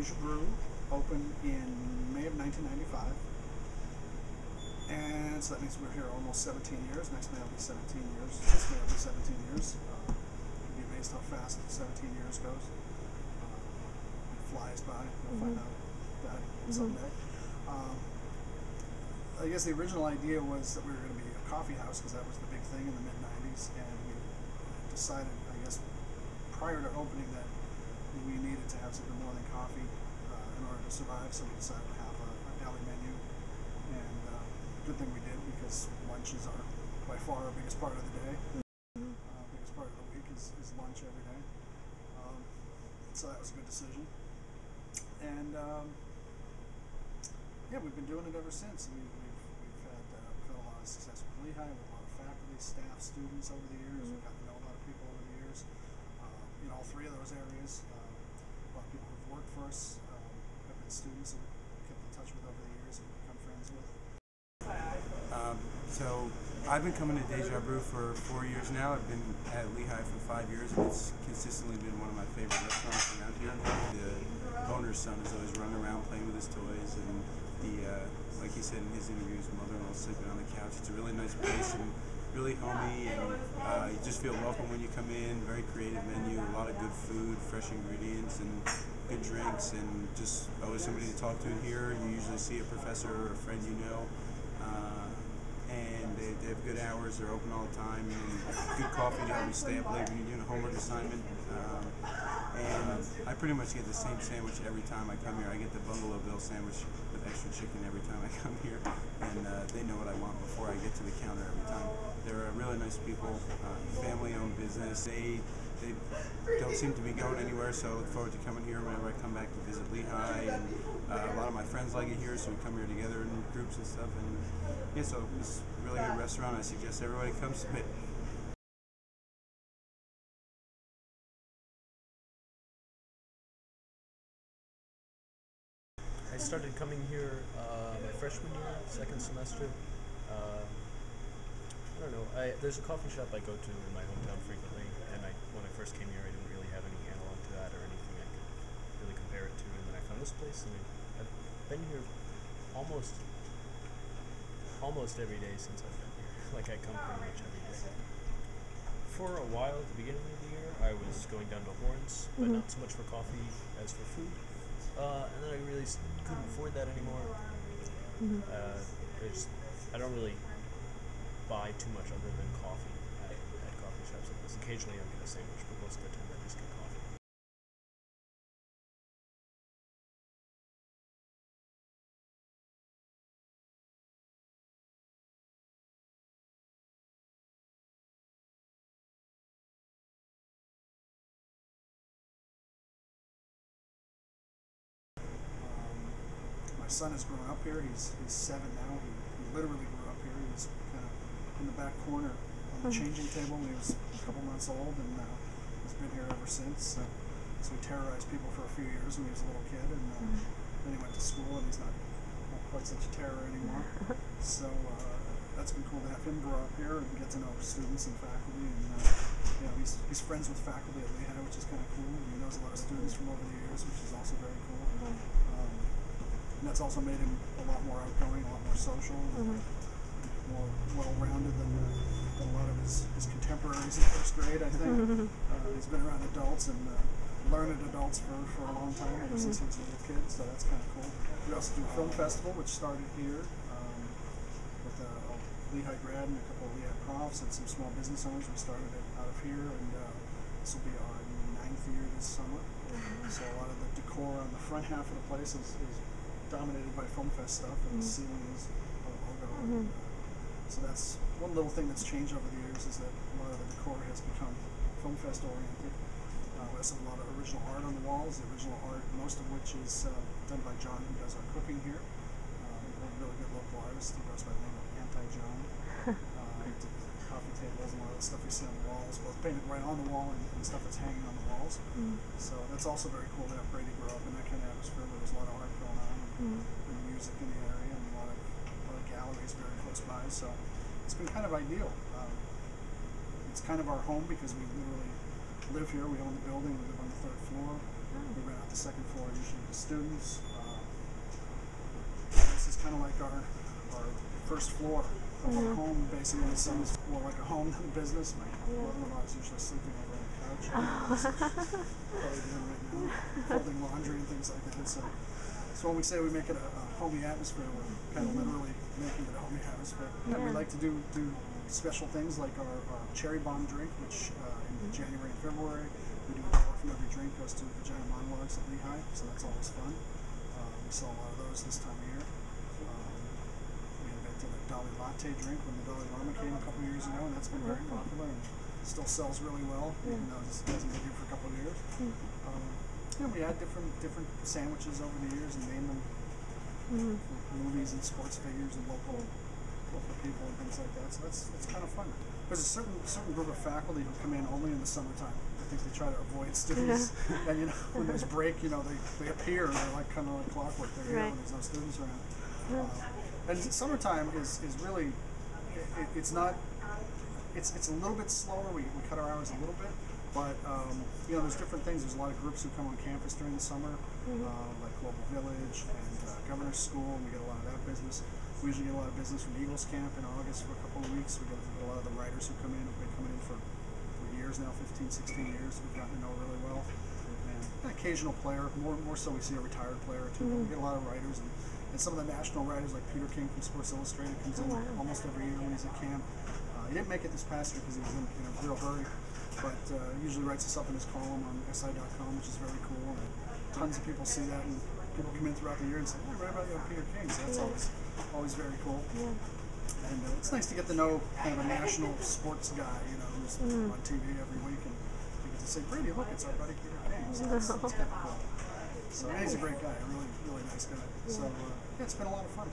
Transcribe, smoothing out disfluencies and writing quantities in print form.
Deja Brew opened in May of 1995. And so that means we're here almost 17 years. Next May will be 17 years. This May will be 17 years. You'd be amazed how fast 17 years goes. It flies by. We'll find out that someday. I guess the original idea was that we were going to be a coffee house because that was the big thing in the mid-90s, and we decided, I guess, prior to opening that we needed to have something more than coffee in order to survive, so we decided to have a deli menu, and good thing we did because lunches are by far our biggest part of the day. Biggest part of the week is lunch every day. So that was a good decision. And yeah, we've been doing it ever since. We've had a lot of success with Lehigh, with a lot of faculty, staff, students over the years. We've gotten to know a lot of people over the years. In all three of those areas, a lot of people who've worked for us have been students that we've kept in touch with over the years and become friends with. So I've been coming to Deja Brew for 4 years now. I've been at Lehigh for 5 years, and it's consistently been one of my favorite restaurants around here. The owner's son is always running around playing with his toys, and like he said in his interviews, mother-in-law sleeping on the couch. It's a really nice place and really homey, and you just feel welcome when you come in. Very creative menu, a lot of good food, fresh ingredients, and good drinks, and just always somebody to talk to in here. You usually see a professor or a friend you know. And they have good hours, they're open all the time, and good coffee to help you stay up late when you're doing a homework assignment. And I pretty much get the same sandwich every time I come here. I get the Bungalow Bill sandwich with extra chicken every time I come here, and they know what I want before I get to the counter every time. They're really nice people, family-owned business. They don't seem to be going anywhere, so I look forward to coming here whenever I come back to visit Lehigh. And a lot of my friends like it here, so we come here together in groups and stuff. And yeah, so it's a really good restaurant. I suggest everybody comes to it. I started coming here my freshman year, second semester. I don't know. There's a coffee shop I go to in my hometown frequently, and when I first came here, I didn't really have any analog to that or anything I could really compare it to. And then I found this place, and I've been here almost every day since I've been here. Like I come pretty much every day. For a while at the beginning of the year, I was going down to Horns, but not so much for coffee as for food. And then I really couldn't afford that anymore. I don't really buy too much other than coffee at coffee shops like this. Occasionally I'll get a sandwich, but most of the time I just get coffee. My son has grown up here. He's 7 now. He literally grew up here. He was kind of in the back corner on the changing table when he was a couple months old, and he's been here ever since. So he terrorized people for a few years when he was a little kid, and then he went to school, and he's not quite such a terror anymore. So that's been cool to have him grow up here and get to know students and faculty, and he's friends with faculty at Lehigh, which is kind of cool. And he knows a lot of students from over the years, which is also very cool. And that's also made him a lot more outgoing, a lot more social, more well-rounded than a lot of his contemporaries in first grade, I think. He's been around adults and learned adults for a long time, ever since he was a little kid, so that's kind of cool. We also do a film festival, which started here with a Lehigh grad and a couple of Lehigh profs and some small business owners. We started it out of here, and this will be our 9th year this summer. So a lot of the decor on the front half of the place is dominated by Film Fest stuff, and the ceiling is a logo. So that's one little thing that's changed over the years, is that a lot of the decor has become Film Fest oriented. We also have a lot of original art on the walls, the original art, most of which is done by John, who does our cooking here. A really good local artist. He goes by the name of Anti-John. Coffee tables and a lot of the stuff you see on the walls, both painted right on the wall and stuff that's hanging on the walls. So that's also very cool to have Brady grow up in that kind of atmosphere where there's a lot of art going on. And music in the area, and a lot of galleries very close by, so it's been kind of ideal. It's kind of our home because we literally live here. We own the building. We live on the 3rd floor. We rent out the second floor usually to students. This is kind of like our first floor of our home. Basically, in the summer, it's more like a home than a business. My mother-in-law is usually sleeping over on the couch. Probably doing right now, folding laundry and things like that. So when we say we make it a homey atmosphere, we're kind of literally making it a homey atmosphere. And we like to do special things like our cherry bomb drink, which in January and February we do $1 from every drink goes to Vagina Monologues at Lehigh, so that's always fun. We sell a lot of those this time of year. We invented a Dolly Latte drink when the Dolly Llama came a couple of years ago, and that's been very popular and still sells really well, even though it hasn't been here for a couple of years. We add different sandwiches over the years and name them for movies and sports figures and local people and things like that. So that's kind of fun. There's a certain group of faculty who come in only in the summertime. I think they try to avoid students. And when there's break, they appear and they're kind of like clockwork. They're here when there's no students around. And summertime is really it's not. It's a little bit slower. We cut our hours a little bit. But, there's different things. There's a lot of groups who come on campus during the summer, like Global Village and Governor's School, and we get a lot of that business. We usually get a lot of business from Eagles Camp in August for a couple of weeks. We get a lot of the writers who come in, who've been coming in for years now, 15, 16 years, we've gotten to know really well. And an occasional player, more so we see a retired player or two, but we get a lot of writers, and some of the national writers like Peter King from Sports Illustrated comes in almost every year when he's at camp. He didn't make it this past year because he was in a real hurry, but usually writes us up in his column on SI.com, which is very cool. And tons of people see that, and people come in throughout the year and say, "Hey, I read about you on Peter King," so that's always very cool. And it's nice to get to know kind of a national sports guy, who's on TV every week, and you get to say, "Brady, look, it's our buddy Peter King." So that's kind of cool. So and he's a great guy, a really, really nice guy. So it's been a lot of fun.